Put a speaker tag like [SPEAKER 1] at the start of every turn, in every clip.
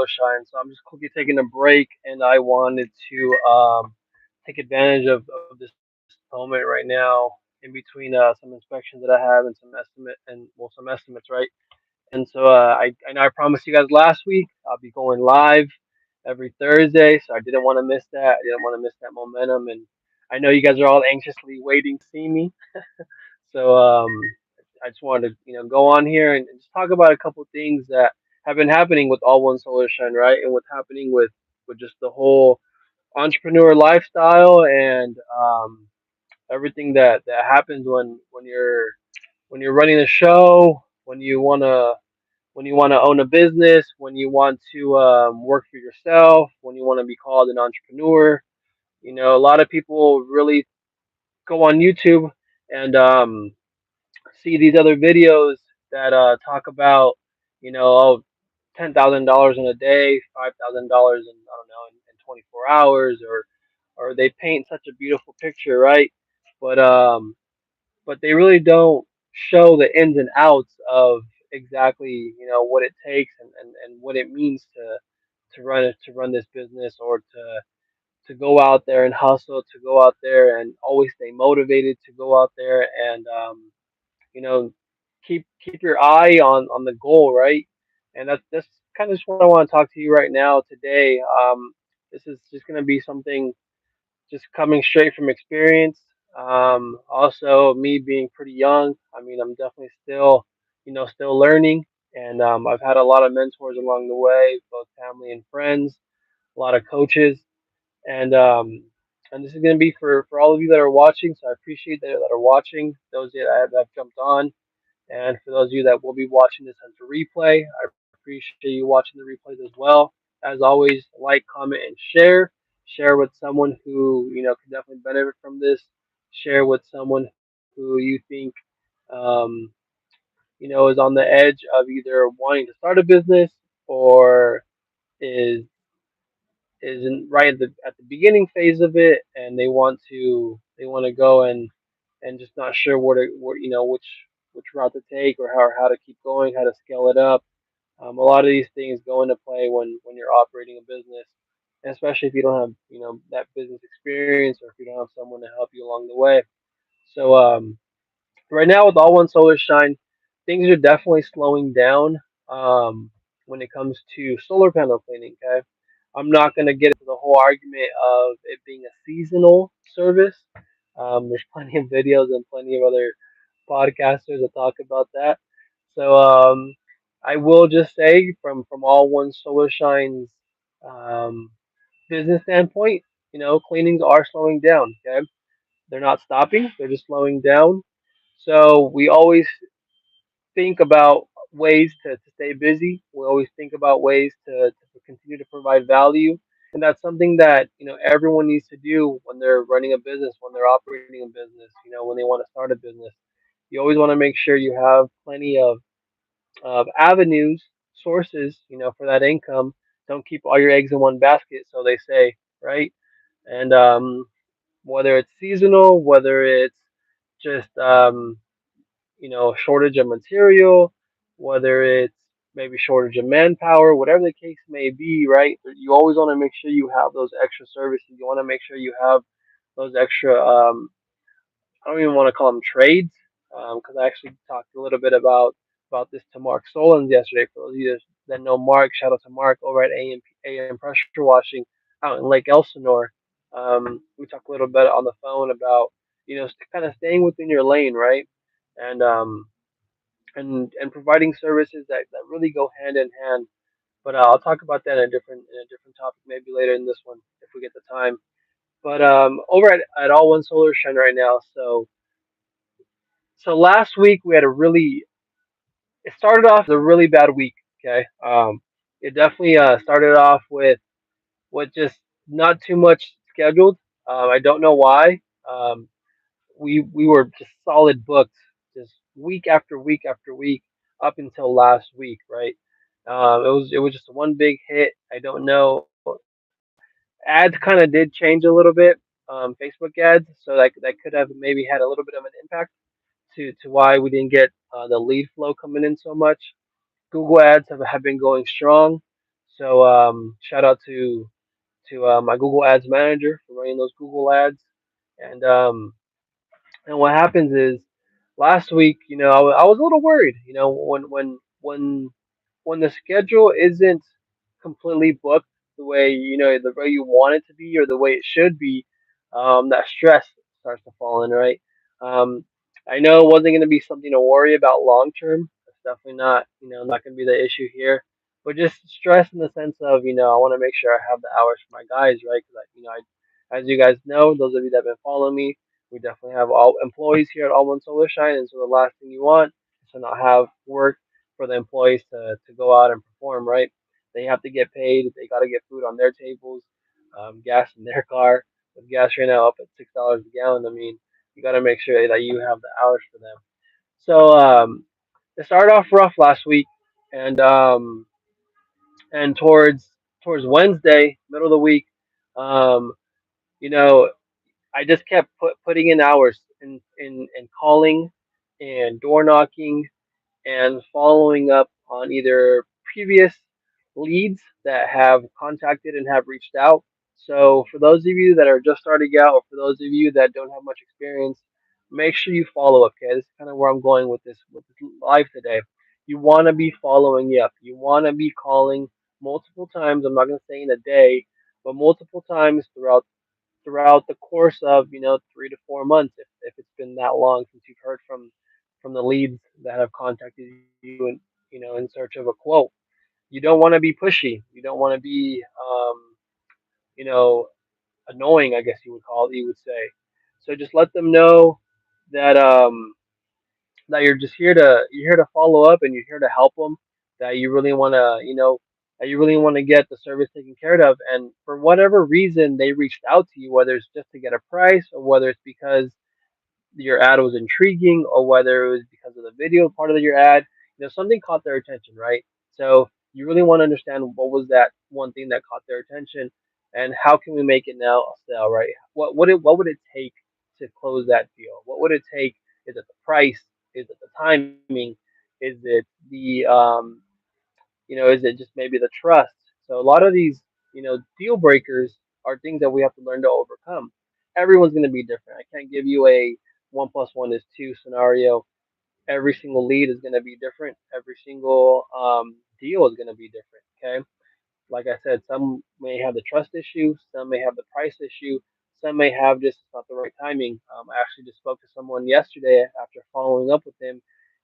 [SPEAKER 1] Solar Shine. So I'm just quickly taking a break, and I wanted to take advantage of this moment right now in between some inspections that I have and some estimates, right? And so I know I promised you guys last week I'll be going live every Thursday, so I didn't want to miss that. I didn't want to miss that momentum, and I know you guys are all anxiously waiting to see me. So I just wanted to go on here and just talk about a couple things that have been happening with All One Solar Shine, right, and what's happening with just the whole entrepreneur lifestyle and everything that happens when you're running a show, when you wanna own a business, when you want to work for yourself, when you want to be called an entrepreneur. A lot of people really go on YouTube and see these other videos that talk about, oh, $10,000 in a day, $5,000 in I don't know in 24 hours, or they paint such a beautiful picture, right? But they really don't show the ins and outs of exactly what it takes and what it means to run this business, or to go out there and hustle, to go out there and always stay motivated, to go out there and you know keep your eye on the goal, right? And that's kind of just what I want to talk to you right now today. This is just going to be something just coming straight from experience. Also, me being pretty young, I mean, I'm definitely still learning, and I've had a lot of mentors along the way, both family and friends, a lot of coaches, and this is going to be for all of you that are watching. So I appreciate that are watching, those that have jumped on, and for those of you that will be watching this as a replay, I appreciate you watching the replays as well. As always, like, comment, and share. Share with someone who can definitely benefit from this. Share with someone who you think um, is on the edge of either wanting to start a business, or is right at the beginning phase of it, and they want to go and just not sure which route to take, or how to keep going, how to scale it up. A lot of these things go into play when you're operating a business, and especially if you don't have that business experience, or if you don't have someone to help you along the way. So right now with All One Solar Shine, things are definitely slowing down when it comes to solar panel cleaning. Okay, I'm not going to get into the whole argument of it being a seasonal service. There's plenty of videos and plenty of other podcasters that talk about that. So I will just say from All One Solar Shine's um, business standpoint, cleanings are slowing down. Okay, they're not stopping; they're just slowing down. So we always think about ways to stay busy. We always think about ways to continue to provide value. And that's something that, everyone needs to do when they're running a business, when they're operating a business, when they want to start a business. You always want to make sure you have plenty of avenues, sources, for that income. Don't keep all your eggs in one basket, so they say, right? And whether it's seasonal, whether it's just shortage of material, whether it's maybe shortage of manpower, whatever the case may be, right? You always want to make sure you have those extra services. You want to make sure you have those extra. I don't even want to call them trades, because I actually talked a little bit about this to Mark Solons yesterday. For those of you that know Mark, shout out to Mark over at AM Pressure Washing out in Lake Elsinore. We talked a little bit on the phone about kind of staying within your lane, right? And and providing services that really go hand in hand. But I'll talk about that in a different topic maybe later in this one if we get the time. But over at All One Solar Shine right now. So last week we had a really it started off as a really bad week. Okay, it definitely started off with just not too much scheduled. I don't know why. Um, we were just solid booked, just week after week after week up until last week, right? It was just one big hit. I don't know. Ads kind of did change a little bit. Facebook ads, so that could have maybe had a little bit of an impact to why we didn't get the lead flow coming in so much. Google ads have been going strong, So shout out to my Google Ads manager for running those Google ads. And and what happens is, last week, I was a little worried. When the schedule isn't completely booked the way the way you want it to be or the way it should be, that stress starts to fall in, right? Um, I know it wasn't going to be something to worry about long term. That's definitely not going to be the issue here. But just stress in the sense of, I want to make sure I have the hours for my guys, right? Because, as you guys know, those of you that have been following me, we definitely have all employees here at All One Solar Shine, and so the last thing you want is to not have work for the employees to go out and perform, right? They have to get paid. They got to get food on their tables, gas in their car. With gas right now up at $6 a gallon, I mean, you got to make sure that you have the hours for them. So it started off rough last week, and towards Wednesday, middle of the week, um, you know, I just kept putting in hours in calling and door knocking and following up on either previous leads that have contacted and have reached out. So for those of you that are just starting out, or for those of you that don't have much experience, make sure you follow up. Okay, this is kind of where I'm going with this live today. You want to be following up. You want to be calling multiple times. I'm not going to say in a day, but multiple times throughout the course of 3 to 4 months, if it's been that long since you've heard from the leads that have contacted you and in search of a quote. You don't want to be pushy. You don't want to be you know annoying, I guess you would say. So just let them know that that you're here to follow up, and you're here to help them, that you really want to get the service taken care of, and for whatever reason they reached out to you, whether it's just to get a price, or whether it's because your ad was intriguing, or whether it was because of the video part of your ad, something caught their attention, right? So you really want to understand what was that one thing that caught their attention, and how can we make it now a sale, right? What would it take to close that deal? What would it take? Is it the price? Is it the timing? Is it is it just maybe the trust? So a lot of these, deal breakers are things that we have to learn to overcome. Everyone's going to be different. I can't give you a 1 plus 1 is 2 scenario. Every single lead is going to be different. Every single deal is going to be different. Okay. Like I said, some may have the trust issue, some may have the price issue, some may have just not the right timing. I actually just spoke to someone yesterday after following up with him.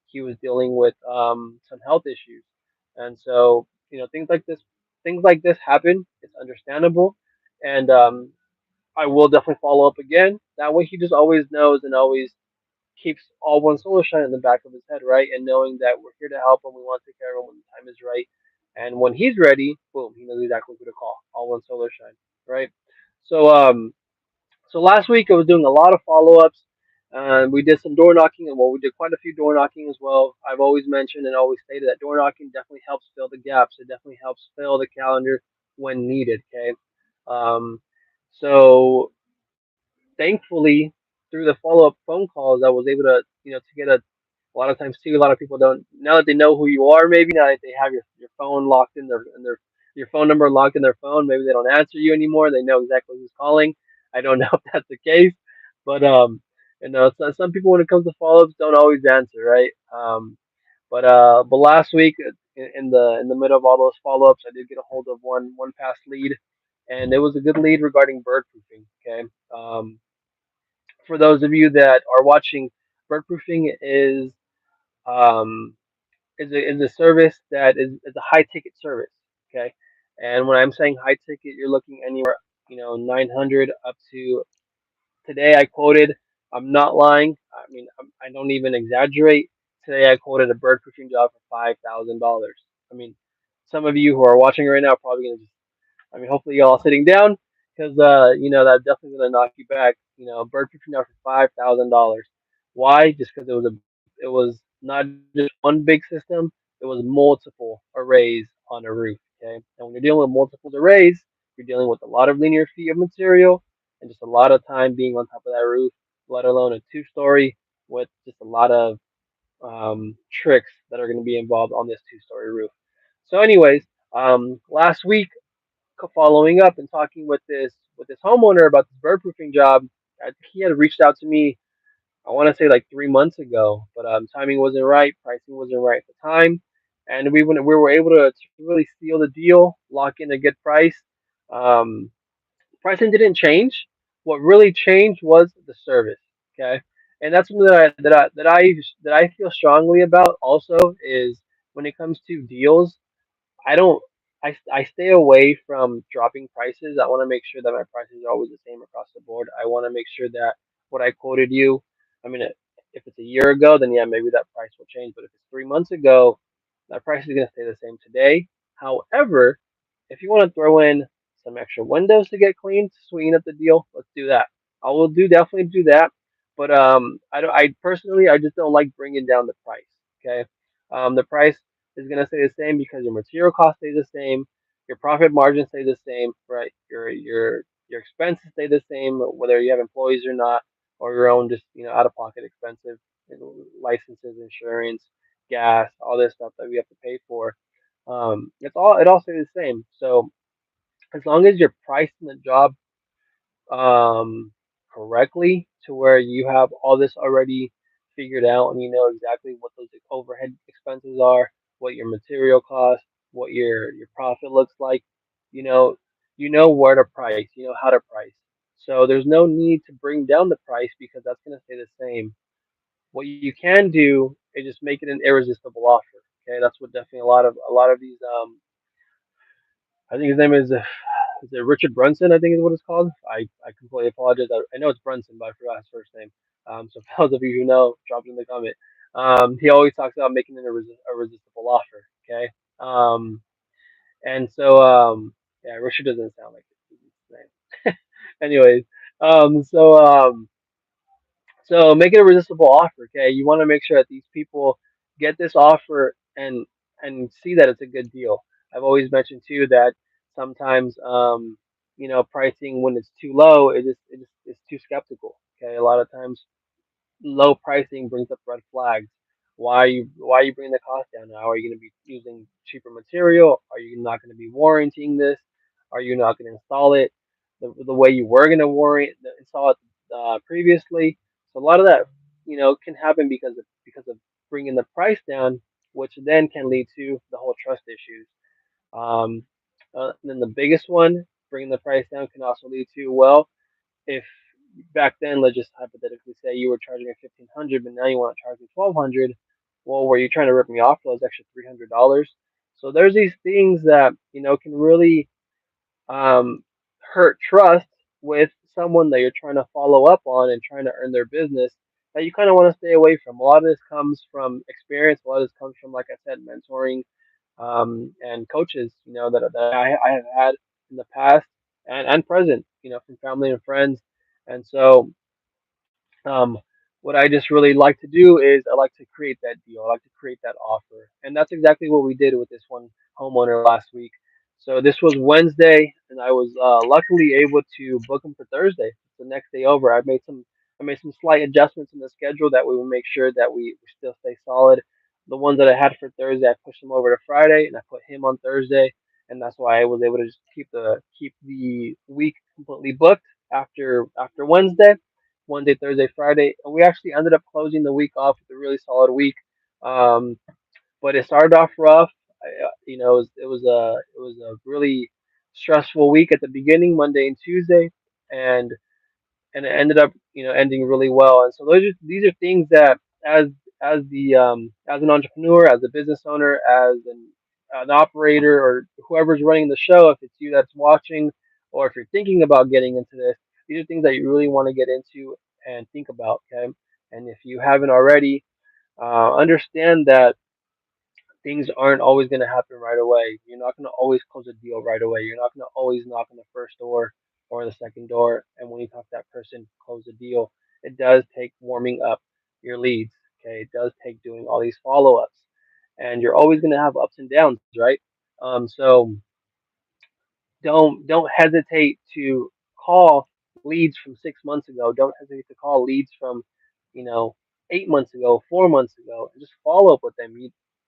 [SPEAKER 1] He was dealing with some health issues, and so things like this happen. It's understandable, and I will definitely follow up again. That way, he just always knows and always keeps all one solar shine in the back of his head, right? And knowing that we're here to help him, we want to take care of him when the time is right. And when he's ready, boom, he knows exactly who to call. All one solar shine, right? So so last week I was doing a lot of follow ups. We did some door knocking, and well, we did quite a few door knocking as well. I've always mentioned and always stated that door knocking definitely helps fill the gaps. It definitely helps fill the calendar when needed. Okay, um, so thankfully, through the follow up phone calls, I was able to get a lot of times too. A lot of people don't, now that they know who you are. Maybe now that they have your phone locked in their your phone number locked in their phone. Maybe they don't answer you anymore. They know exactly who's calling. I don't know if that's the case, but some people when it comes to follow ups don't always answer, right? But last week in the middle of all those follow ups, I did get a hold of one past lead, and it was a good lead regarding bird proofing. Okay. For those of you that are watching, bird proofing um, is a service that is a high ticket service. Okay, and when I'm saying high ticket, you're looking anywhere 900 up to, today I quoted. I'm not lying. I mean, I don't even exaggerate. Today I quoted a bird proofing job for $5,000. I mean, some of you who are watching right now are probably gonna just, I mean, hopefully y'all sitting down, because that's definitely gonna knock you back. Bird proofing out for $5,000. Why? Just because it was not just one big system. It was multiple arrays on a roof. Okay, and when you're dealing with multiple arrays, you're dealing with a lot of linear feet of material and just a lot of time being on top of that roof. Let alone a two-story with just a lot of tricks that are going to be involved on this two-story roof. So, anyways, Last week, following up and talking with this homeowner about this bird proofing job, I think he had reached out to me. I want to say like 3 months ago, but timing wasn't right, pricing wasn't right at the time, and we were able to really seal the deal, lock in a good price. Um, Pricing didn't change. What really changed was the service. Okay, and that's something that I feel strongly about. Also, is when it comes to deals, I don't. I stay away from dropping prices. I want to make sure that my prices are always the same across the board. I want to make sure that what I quoted you, I mean, if it's a year ago, then yeah, maybe that price will change. But if it's 3 months ago, that price is going to stay the same today. However, if you want to throw in some extra windows to get cleaned to sweeten up the deal, let's do that. I will do definitely do that. But I don't. I personally, I just don't like bringing down the price. Okay, the price is going to stay the same because your material cost stays the same, your profit margin stay the same, right? Your expenses stay the same, whether you have employees or not, or your own just out of pocket expensive licenses, insurance, gas, all this stuff that we have to pay for. It all stays the same. So as long as you're pricing the job um, correctly to where you have all this already figured out and you know exactly what those overhead expenses are, what your material cost, what your profit looks like, you know you know where to price, you know how to price. So there's no need to bring down the price because that's going to stay the same. What you can do is just make it an irresistible offer. Okay, that's what definitely a lot of these I think his name is it Richard Brunson? I think is what it's called. I completely apologize. I know it's Brunson, but I forgot his first name. So for those of you who know, drop it in the comment. He always talks about making it a resistible offer. Okay. Um, and so yeah, Richard doesn't sound like his name. Anyways, um, so um, so make it a resistible offer. Okay, you want to make sure that these people get this offer and see that it's a good deal. I've always mentioned too that sometimes pricing when it's too low, it just is too skeptical. Okay, a lot of times low pricing brings up red flags. Why are you bringing the cost down now? Are you going to be using cheaper material? Are you not going to be warranting this? Are you not going to install it the way you were going to warrant install it previously? So a lot of that can happen because of bringing the price down, which then can lead to the whole trust issues. Um, then the biggest one, bringing the price down, can also lead to, well, if back then, let's just hypothetically say you were charging me 1,500, but now you want to charge me 1,200. Well, were you trying to rip me off for those extra $300? So there's these things that can really hurt trust with someone that you're trying to follow up on and trying to earn their business that you kind of want to stay away from. A lot of this comes from experience. A lot of this comes from, like I said, mentoring and coaches, that I have had in the past and present, from family and friends. And so um, what I just really like to do is I like to create that deal. I like to create that offer, and that's exactly what we did with this one homeowner last week. So this was Wednesday, and I was luckily able to book him for Thursday, the next day over. I made some slight adjustments in the schedule that we would make sure that we still stay solid. The ones that I had for Thursday, I pushed them over to Friday, and I put him on Thursday, and that's why I was able to just keep the week completely booked after Wednesday. Wednesday, Thursday, Friday, and we actually ended up closing the week off with a really solid week. Um, but it started off rough. It was a really stressful week at the beginning, Monday and Tuesday, and and it ended up ending really well. And so these are things that as as an entrepreneur, as a business owner, as an operator, or whoever's running the show, if it's you that's watching, or if you're thinking about getting into this, these are things that you really want to get into and think about. Okay, and if you haven't already, understand that things aren't always going to happen right away. You're not going to always close a deal right away. You're not going to always knock on the first door or the second door. And when you talk to that person, close the deal. It does take warming up your leads. Okay. It does take doing all these follow ups. And you're always going to have ups and downs, right? So don't hesitate to call leads from 6 months ago. Don't hesitate to call leads from, you know, 8 months ago, 4 months ago, and just follow up with them.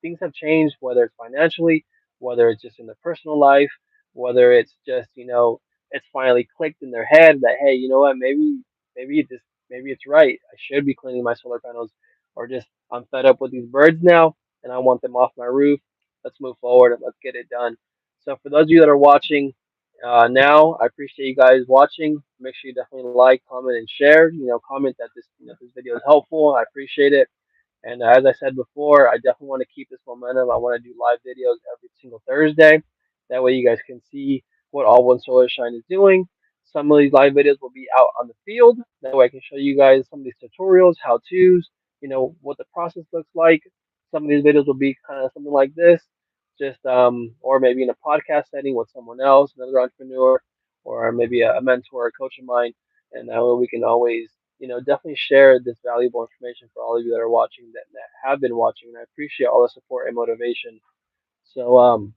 [SPEAKER 1] Things have changed, whether it's financially, whether it's just in their personal life, whether it's just, it's finally clicked in their head that, hey, you know what, maybe it's right. I should be cleaning my solar panels, or just I'm fed up with these birds now and I want them off my roof. Let's move forward and let's get it done. So for those of you that are watching now, I appreciate you guys watching. Make sure you definitely like, comment, and share. Comment that this video is helpful. I appreciate it. And as I said before, I definitely want to keep this momentum. I want to do live videos every single Thursday. That way, you guys can see what All One Solar Shine is doing. Some of these live videos will be out on the field. That way, I can show you guys some of these tutorials, how to's, what the process looks like. Some of these videos will be kind of something like this, just or maybe in a podcast setting with someone else, another entrepreneur, or maybe a mentor or coach of mine, and that way we can always definitely share this valuable information for all of you that are watching, that have been watching. And I appreciate all the support and motivation. So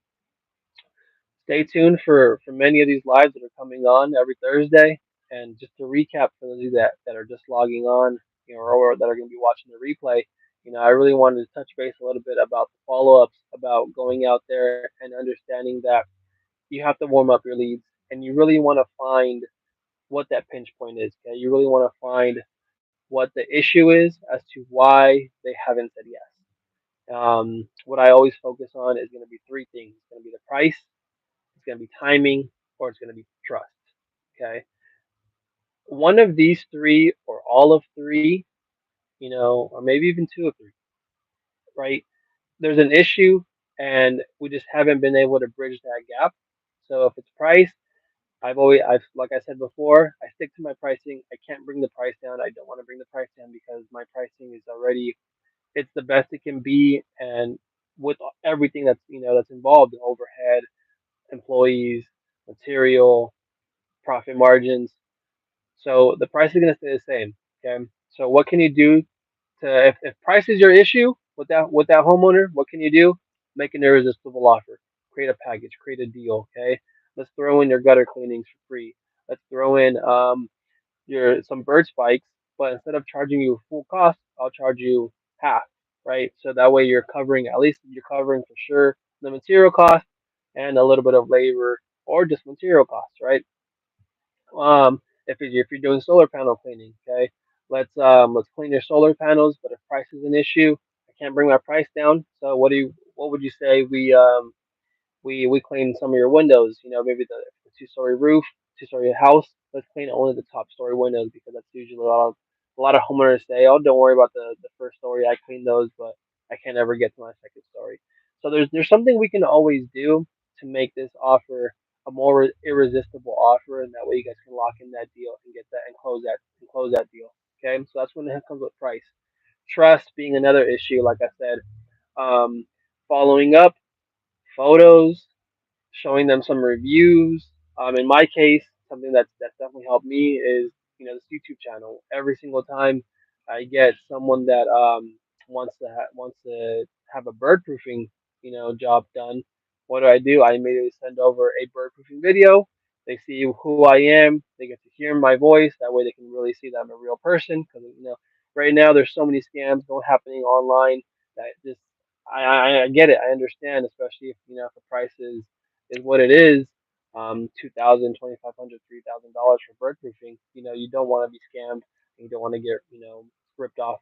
[SPEAKER 1] stay tuned for many of these lives that are coming on every Thursday. And just to recap for those of you that are just logging on, or that are going to be watching the replay, I really wanted to touch base a little bit about the follow-ups, about going out there and understanding that you have to warm up your leads, and you really want to find what that pinch point is. Okay, you really want to find what the issue is as to why they haven't said yes. What I always focus on is going to be three things. It's going to be the price, it's going to be timing, or it's going to be trust. Okay, one of these three or all of three, or maybe even two of three, right? There's an issue, and we just haven't been able to bridge that gap. So if it's price, I've like I said before, I stick to my pricing. I can't bring the price down. I don't want to bring the price down because my pricing is already, it's the best it can be, and with everything that's involved, in overhead, employees, material, profit margins. So the price is going to stay the same. Okay. So what can you do to, if price is your issue with that homeowner? What can you do? Make an irresistible offer. Create a package. Create a deal. Okay. Let's throw in your gutter cleanings for free. Let's throw in your some bird spikes, but instead of charging you full cost, I'll charge you half, right? So that way you're covering, at least you're covering for sure the material cost and a little bit of labor or just material costs, right? If you're doing solar panel cleaning, okay, let's clean your solar panels. But if price is an issue, I can't bring my price down. So what would you say we clean some of your windows. Maybe the two-story roof, two-story house. Let's clean only the top story windows because that's usually a lot of homeowners say, "Oh, don't worry about the first story. I clean those, but I can't ever get to my second story." So there's something we can always do to make this offer a more irresistible offer, and that way you guys can lock in that deal and get that and close that deal. Okay, so that's when it comes with price. Trust being another issue, like I said. Um, Following up, photos, showing them some reviews. In my case, something that's definitely helped me is this YouTube channel. Every single time I get someone that wants to have a bird proofing job done, what do? I immediately send over a bird proofing video. They see who I am. They get to hear my voice. That way, they can really see that I'm a real person. Because right now there's so many scams going happening online that just I get it. I understand, especially if if the price is what it is, 2,000, 2,500, $3,000 for bird proofing. You don't want to be scammed. And you don't want to get ripped off,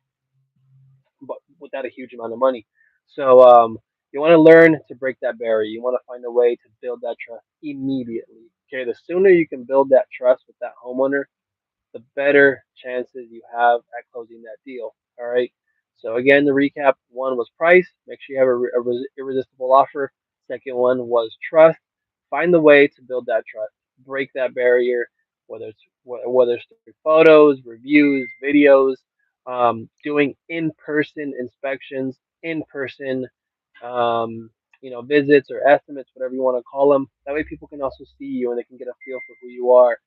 [SPEAKER 1] but without a huge amount of money. So you want to learn to break that barrier. You want to find a way to build that trust immediately. Okay, the sooner you can build that trust with that homeowner, the better chances you have at closing that deal. All right. So again, the recap: one was price. Make sure you have a irresistible offer. Second one was trust. Find the way to build that trust. Break that barrier, whether it's through photos, reviews, videos, doing in-person inspections, in-person visits or estimates, whatever you want to call them. That way, people can also see you and they can get a feel for who you are.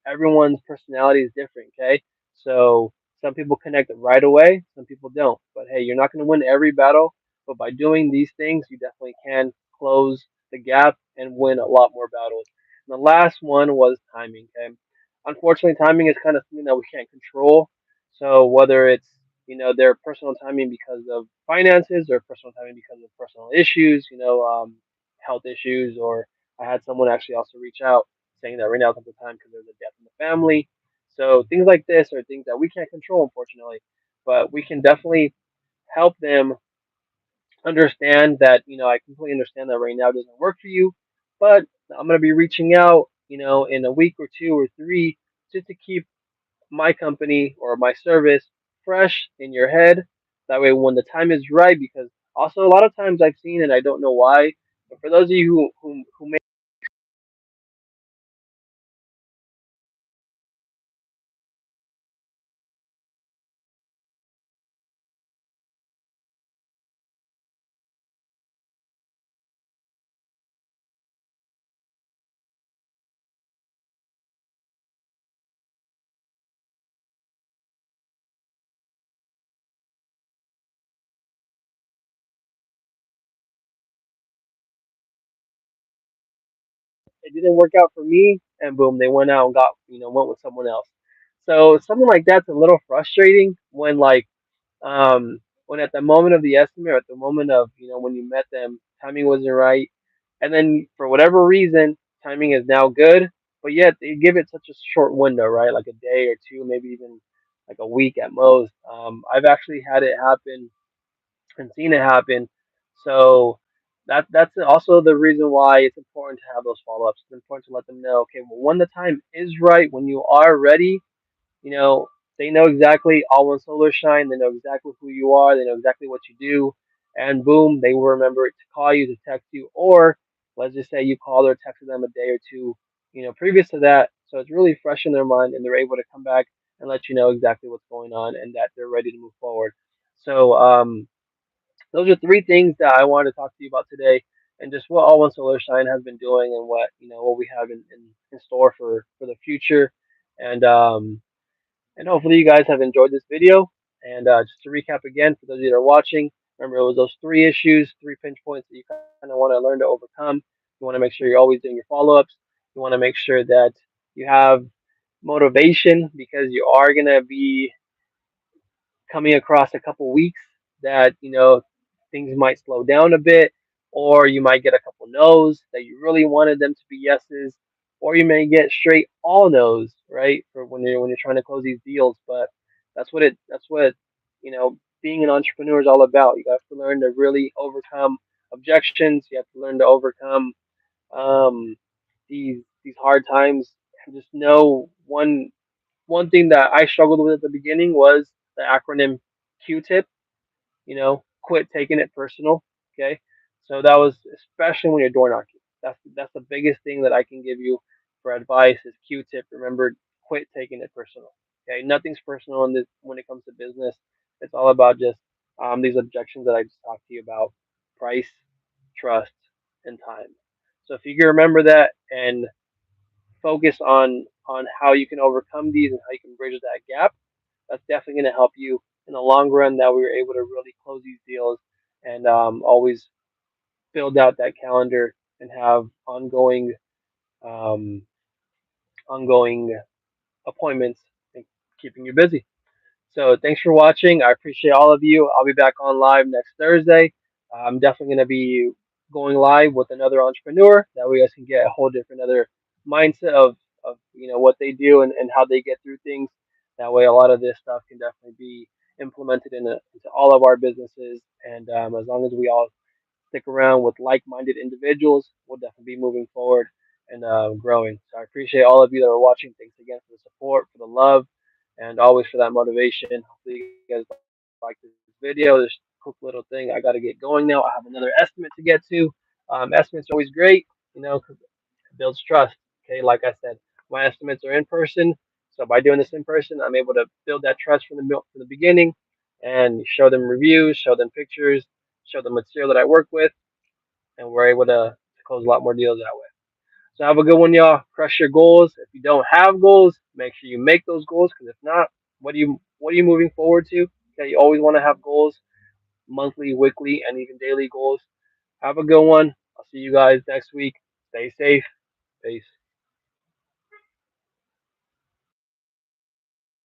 [SPEAKER 1] Everyone's personality is different, okay? So some people connect right away, some people don't. But hey, you're not going to win every battle, but by doing these things, you definitely can close the gap and win a lot more battles. And the last one was timing, okay? Unfortunately, timing is kind of something that we can't control. So whether it's their personal timing because of finances or personal timing because of personal issues, health issues, or I had someone actually also reach out saying that right now is not the time because there's a death in the family. So things like this are things that we can't control, unfortunately, but we can definitely help them understand that, I completely understand that right now doesn't work for you, but I'm going to be reaching out, in a week or two or three, just to keep my company or my service fresh in your head. That way, when the time is right, because also a lot of times I've seen, and I don't know why, but for those of you who may it didn't work out for me, and boom, they went out and went with someone else. So something like that's a little frustrating when at the moment of the estimate, or at the moment of when you met them, timing wasn't right, and then for whatever reason, timing is now good, but yet they give it such a short window, right? Like a day or two, maybe even like a week at most. I've actually had it happen and seen it happen. So that's also the reason why it's important to have those follow ups. It's important to let them know, okay, well, when the time is right, when you are ready, you know, they know exactly all one solar shine. They know exactly who you are. They know exactly what you do, and boom, they will remember to call you, to text you, or let's just say you called or texted them a day or two, previous to that. So it's really fresh in their mind, and they're able to come back and let you know exactly what's going on and that they're ready to move forward. So those are three things that I wanted to talk to you about today, and just what All One Solar Shine has been doing, and what we have in store for the future, and hopefully you guys have enjoyed this video. And just to recap again, for those of you that are watching, remember it was those three issues, three pinch points that you kind of want to learn to overcome. You want to make sure you're always doing your follow-ups. You want to make sure that you have motivation, because you are going to be coming across a couple weeks that things might slow down a bit, or you might get a couple no's that you really wanted them to be yeses, or you may get straight all no's, right? For when you're trying to close these deals. But that's what being an entrepreneur is all about. You have to learn to really overcome objections. You have to learn to overcome um, these hard times, and just know one thing that I struggled with at the beginning was the acronym Q-tip. Quit taking it personal. Okay, so that was especially when you're door knocking. That's the biggest thing that I can give you for advice is Q-tip. Remember, quit taking it personal. Okay, nothing's personal in this when it comes to business. It's all about just these objections that I just talked to you about: price, trust, and time. So if you can remember that and focus on how you can overcome these and how you can bridge that gap, that's definitely going to help you in the long run. That we were able to really close these deals and always build out that calendar and have um, ongoing appointments and keeping you busy. So thanks for watching. I appreciate all of you. I'll be back on live next Thursday. I'm definitely going to be going live with another entrepreneur. That way, you guys can get a whole different other mindset of what they do and how they get through things. That way, a lot of this stuff can definitely be implemented into all of our businesses. And as long as we all stick around with like-minded individuals, we'll definitely be moving forward and growing. So I appreciate all of you that are watching. Thanks again for the support, for the love, and always for that motivation. Hopefully you guys like this video. This quick little thing. I got to get going now. I have another estimate to get to. Estimates are always great, because it builds trust. Okay, like I said, my estimates are in person. So by doing this in person, I'm able to build that trust from the beginning, and show them reviews, show them pictures, show them material that I work with, and we're able to close a lot more deals that way. So have a good one, y'all. Crush your goals. If you don't have goals, make sure you make those goals. Because if not, what are you moving forward to? Okay, you always want to have goals, monthly, weekly, and even daily goals. Have a good one. I'll see you guys next week. Stay safe. Peace.